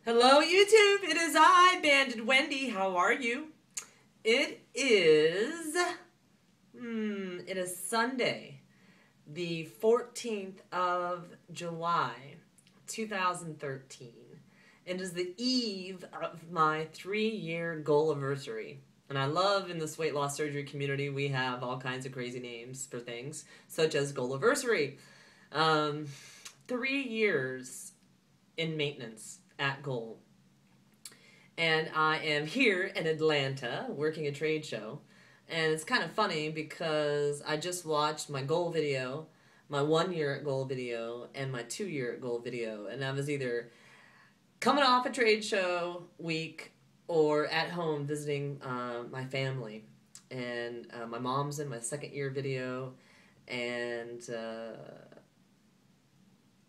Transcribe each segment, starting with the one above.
Hello YouTube, it is I, Banded Wendy. How are you? It is Sunday, the 14th of July, 2013. It is the eve of my 3-year goal anniversary. And I love in this weight loss surgery community, we have all kinds of crazy names for things, such as goal anniversary. 3 years in maintenance at goal. And I am here in Atlanta working a trade show. And it's kind of funny because I just watched my goal video, my 1 year at goal video, and my 2 year at goal video. And I was either coming off a trade show week or at home visiting my family. And my mom's in my 2nd-year video, and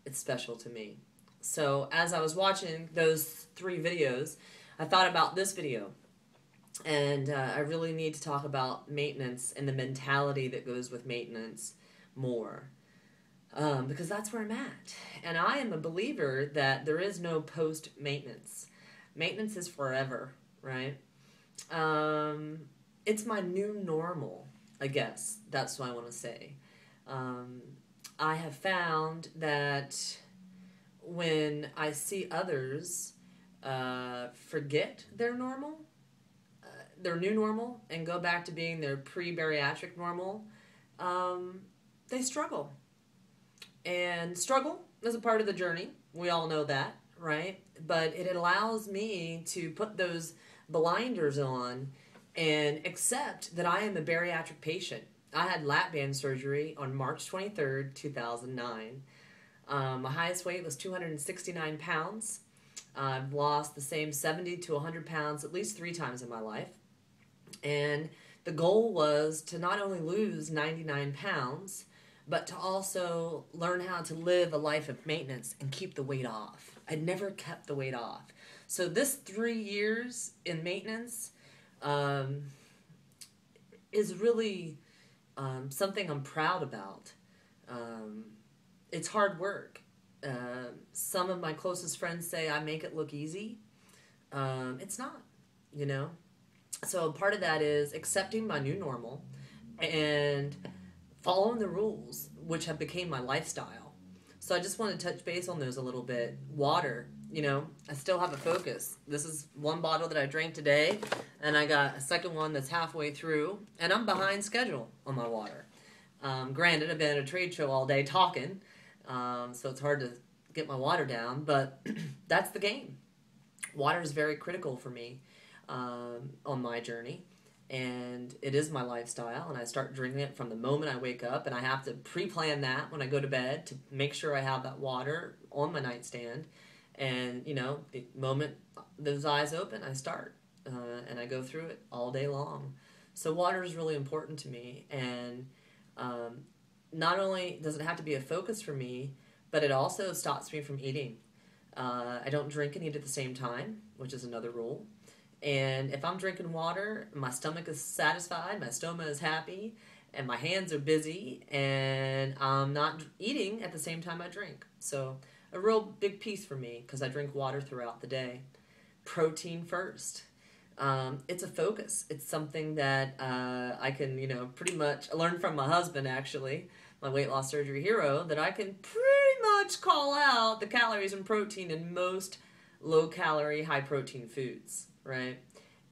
it's special to me. So as I was watching those 3 videos, I thought about this video. And I really need to talk about maintenance and the mentality that goes with maintenance more. Because that's where I'm at. And I am a believer that there is no post-maintenance. Maintenance is forever, right? It's my new normal, I guess. That's what I want to say. I have found that when I see others forget their normal, their new normal, and go back to being their pre-bariatric normal, they struggle. And struggle is a part of the journey. We all know that, right? But it allows me to put those blinders on and accept that I am a bariatric patient. I had LAPBAND surgery on March 23rd, 2009. My highest weight was 269 pounds. I've lost the same 70 to 100 pounds at least 3 times in my life. And the goal was to not only lose 99 pounds, but to also learn how to live a life of maintenance and keep the weight off. I never kept the weight off. So this 3 years in maintenance is really something I'm proud about. It's hard work. Some of my closest friends say I make it look easy. It's not, you know. So part of that is accepting my new normal and following the rules, which have become my lifestyle. So I just want to touch base on those a little bit. Water, you know, I still have a focus. This is one bottle that I drank today, and I got a second one that's halfway through, and I'm behind schedule on my water. Granted, I've been at a trade show all day talking, so it's hard to get my water down, but that's the game. Water is very critical for me on my journey, and it is my lifestyle, and I start drinking it from the moment I wake up, and I have to pre-plan that when I go to bed to make sure I have that water on my nightstand. And you know, the moment those eyes open, I start, and I go through it all day long. So water is really important to me, and not only does it have to be a focus for me, but it also stops me from eating. I don't drink and eat at the same time, which is another rule. And if I'm drinking water, my stomach is satisfied, my stoma is happy, and my hands are busy, and I'm not eating at the same time I drink. So a real big piece for me, because I drink water throughout the day. Protein first. It's a focus. It's something that I can, you know, pretty much learn from my husband, actually, my weight loss surgery hero, that I can pretty much call out the calories and protein in most low-calorie, high-protein foods, right?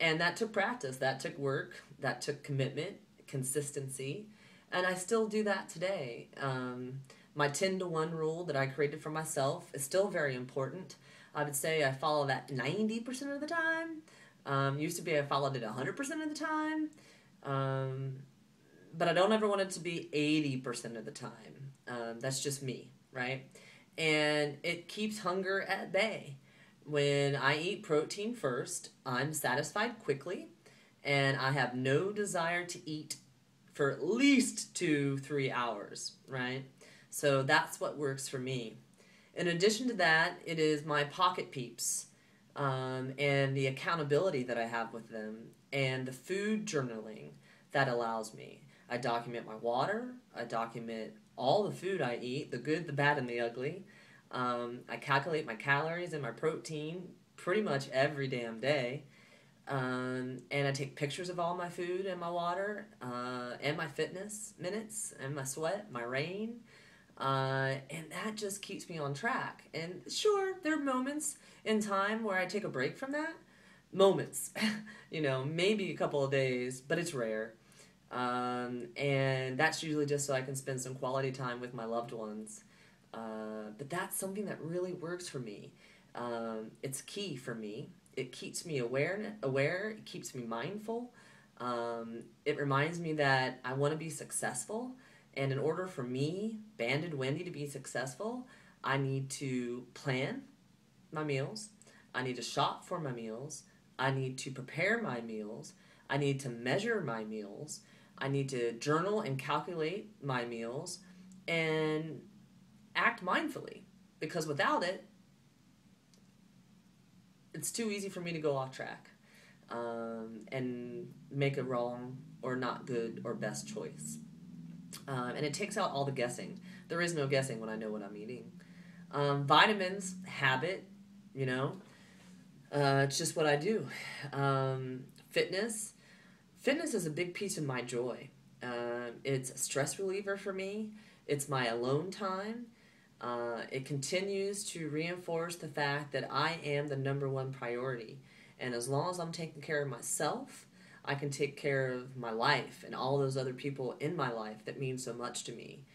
And that took practice, that took work, that took commitment, consistency, and I still do that today. My 10-to-1 rule that I created for myself is still very important. I would say I follow that 90% of the time. Used to be I followed it 100% of the time, but I don't ever want it to be 80% of the time. That's just me, right? And it keeps hunger at bay. When I eat protein first, I'm satisfied quickly, and I have no desire to eat for at least 2-3 hours, right? So that's what works for me. In addition to that, it is my pocket peeps, and the accountability that I have with them, and the food journaling that allows me. I document my water, I document all the food I eat, the good, the bad, and the ugly. I calculate my calories and my protein pretty much every damn day. And I take pictures of all my food and my water, and my fitness minutes, and my sweat, my rain. And that just keeps me on track. And sure, there are moments in time where I take a break from that. Moments, maybe a couple of days, but it's rare. And that's usually just so I can spend some quality time with my loved ones. But that's something that really works for me. It's key for me. It keeps me aware. It keeps me mindful. It reminds me that I want to be successful. And in order for me, Banded Wendy, to be successful, I need to plan my meals. I need to shop for my meals. I need to prepare my meals. I need to measure my meals. I need to journal and calculate my meals and act mindfully. Because without it, it's too easy for me to go off track and make a wrong or not good or best choice. And it takes out all the guessing. There is no guessing when I know what I'm eating. Vitamins, habit, it's just what I do. Fitness is a big piece of my joy. It's a stress reliever for me. It's my alone time. It continues to reinforce the fact that I am the number one priority. And as long as I'm taking care of myself, I can take care of my life and all those other people in my life that mean so much to me.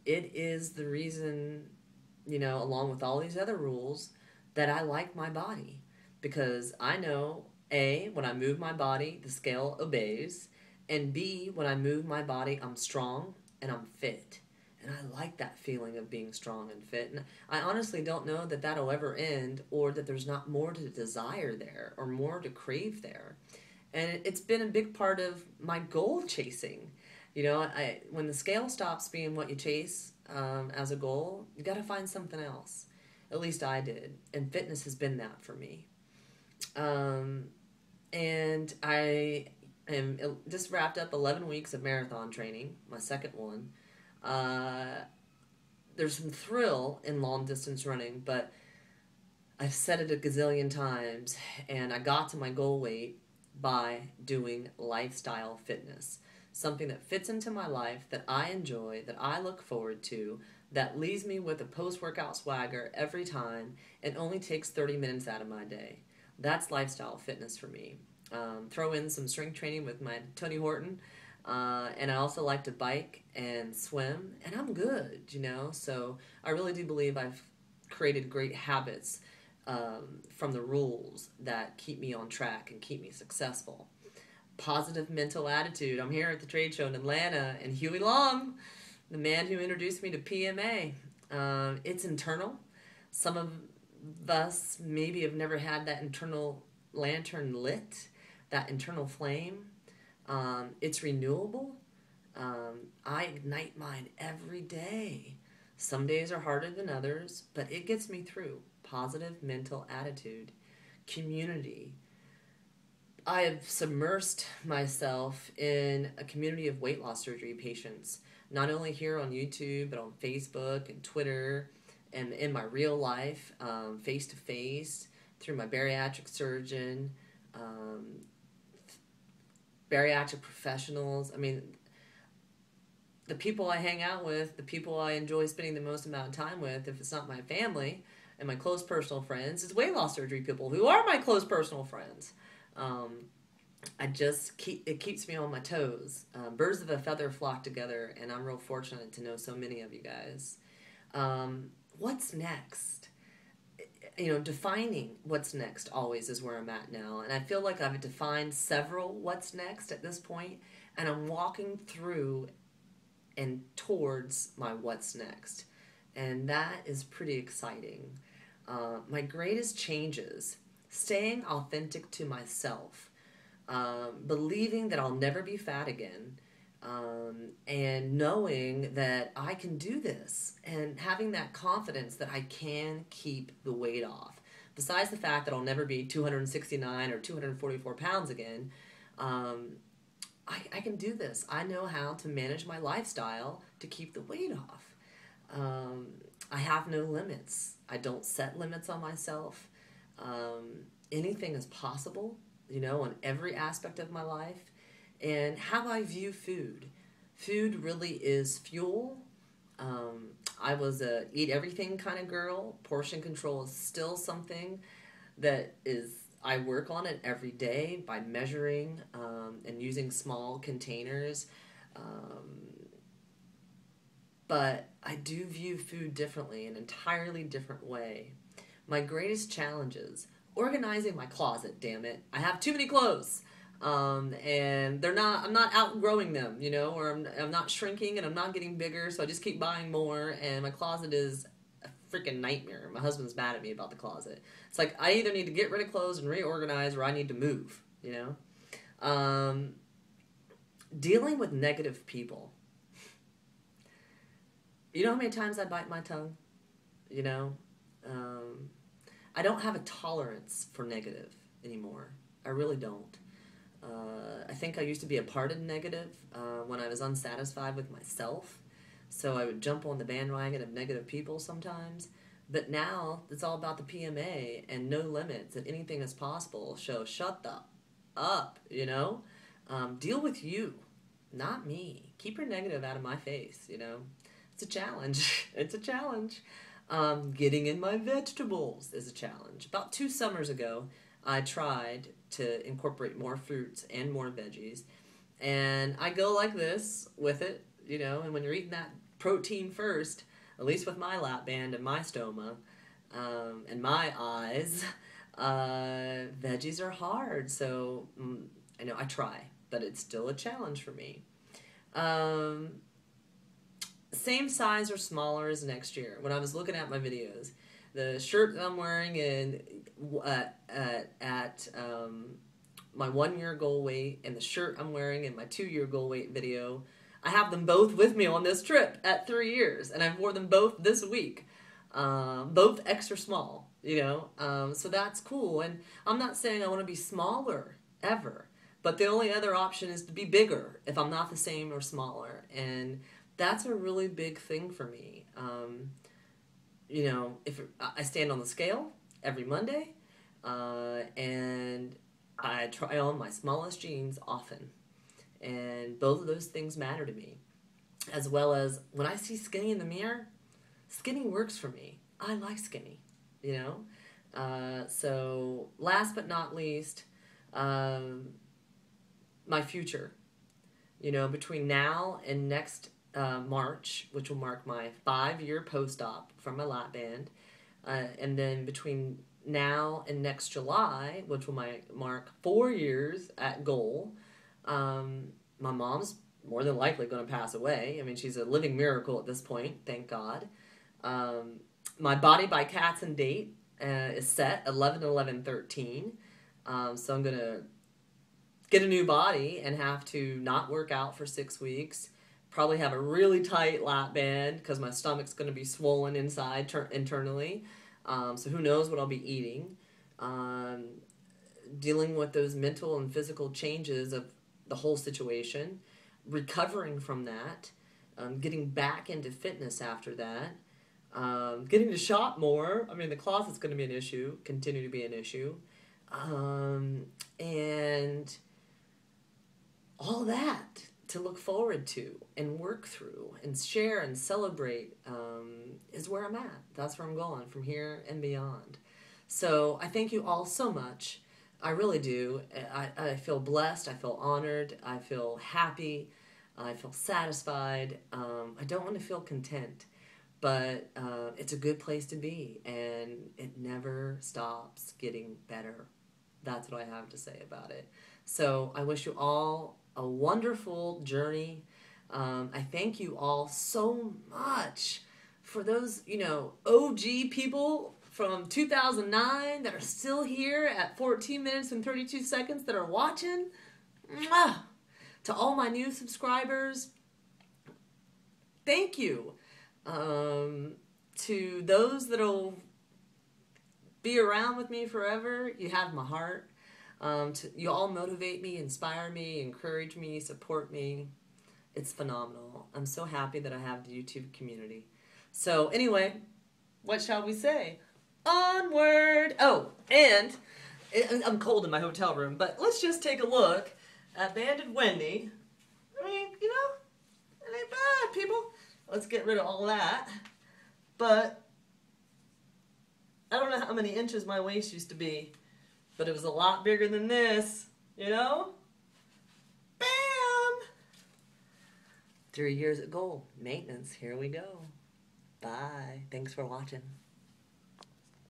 It is the reason, along with all these other rules, that I like my body. Because I know, A, when I move my body, the scale obeys. And B, when I move my body, I'm strong and I'm fit. And I like that feeling of being strong and fit. And I honestly don't know that that'll ever end, or that there's not more to desire there or more to crave there. And it's been a big part of my goal chasing. When the scale stops being what you chase as a goal, you got to find something else. At least I did. And fitness has been that for me. And I just wrapped up 11 weeks of marathon training, my second one. There's some thrill in long distance running, but I've said it a gazillion times, and I got to my goal weight by doing lifestyle fitness. Something that fits into my life, that I enjoy, that I look forward to, that leaves me with a post-workout swagger every time, and only takes 30 minutes out of my day. That's lifestyle fitness for me. Throw in some strength training with my Tony Horton, and I also like to bike and swim, and I'm good, So I really do believe I've created great habits from the rules that keep me on track and keep me successful. Positive mental attitude. I'm here at the trade show in Atlanta, and Huey Long, the man who introduced me to PMA. It's internal. Some of us maybe have never had that internal lantern lit, that internal flame. It's renewable. I ignite mine every day. Some days are harder than others, but it gets me through. Positive mental attitude. Community. I have submersed myself in a community of weight loss surgery patients, not only here on YouTube, but on Facebook and Twitter, and in my real life, face-to-face, through my bariatric surgeon, bariatric professionals. The people I hang out with, the people I enjoy spending the most amount of time with, if it's not my family and my close personal friends, it's weight loss surgery people who are my close personal friends. It keeps me on my toes. Birds of a feather flock together, and I'm real fortunate to know so many of you guys. What's next? Defining what's next always is where I'm at now. And I feel like I've defined several what's next at this point, and I'm walking through and towards my what's next. And that is pretty exciting. My greatest changes: staying authentic to myself, believing that I'll never be fat again, and knowing that I can do this, and having that confidence that I can keep the weight off. Besides the fact that I'll never be 269 or 244 pounds again, I can do this. I know how to manage my lifestyle to keep the weight off. I have no limits. I don't set limits on myself. Anything is possible, you know, in every aspect of my life. And how I view food. Food really is fuel. I was a eat everything kind of girl. Portion control is still something that is I work on it every day by measuring and using small containers. But I do view food differently, an entirely different way. My greatest challenges organizing my closet. Damn it, I have too many clothes. And I'm not outgrowing them, you know, or I'm not shrinking and I'm not getting bigger, so I just keep buying more, and my closet is a freaking nightmare. My husband's mad at me about the closet. It's like, I either need to get rid of clothes and reorganize, or I need to move, you know? Dealing with negative people. You know how many times I bite my tongue? You know? I don't have a tolerance for negative anymore. I really don't. I think I used to be a part of negative when I was unsatisfied with myself. So I would jump on the bandwagon of negative people sometimes. But now it's all about the PMA and no limits and anything is possible. So shut the up, you know? Deal with you, not me. Keep your negative out of my face, you know? It's a challenge. It's a challenge. Getting in my vegetables is a challenge. About 2 summers ago, I tried to incorporate more fruits and more veggies. And I go like this with it, you know, and when you're eating that protein first, at least with my lap band and my stoma and my eyes, veggies are hard. So I know I try, but it's still a challenge for me. Same size or smaller as next year. When I was looking at my videos, the shirt that I'm wearing in at my 1-year goal weight and the shirt I'm wearing in my 2-year goal weight video, I have them both with me on this trip at 3 years, and I've wore them both this week. Both extra small, you know, so that's cool. And I'm not saying I want to be smaller ever, but the only other option is to be bigger if I'm not the same or smaller, and that's a really big thing for me. You know, if I stand on the scale every Monday, and I try on my smallest jeans often, and both of those things matter to me, as well as when I see skinny in the mirror, skinny works for me. I like skinny, you know. So last but not least, my future. You know, between now and next March, which will mark my 5-year post-op from my lap band, and then between now and next July, which will mark 4 years at goal, my mom's more than likely going to pass away. I mean, she's a living miracle at this point, thank God. My Body by Cats and Date is set 11/11/13, so I'm going to get a new body and have to not work out for 6 weeks. Probably have a really tight lap band because my stomach's going to be swollen inside internally. So who knows what I'll be eating. Dealing with those mental and physical changes of the whole situation. Recovering from that. Getting back into fitness after that. Getting to shop more. I mean, the closet's going to be an issue. Continue to be an issue. And all that to look forward to and work through and share and celebrate is where I'm at. That's where I'm going from here and beyond. So I thank you all so much. I really do. I feel blessed. I feel honored. I feel happy. I feel satisfied. I don't want to feel content, but it's a good place to be, and it never stops getting better. That's what I have to say about it. So I wish you all a wonderful journey. I thank you all so much for those, you know, OG people from 2009 that are still here at 14 minutes and 32 seconds that are watching. Mwah! To all my new subscribers, thank you. To those that'll be around with me forever, you have my heart. You all motivate me, inspire me, encourage me, support me. It's phenomenal. I'm so happy that I have the YouTube community. So anyway, what shall we say? Onward! Oh, And I'm cold in my hotel room, but let's just take a look at Banded Wendy. I mean, you know, it ain't bad, people. Let's get rid of all that. But I don't know how many inches my waist used to be, but it was a lot bigger than this, you know? Bam! 3 years at goal. Maintenance. Here we go. Bye. Thanks for watching.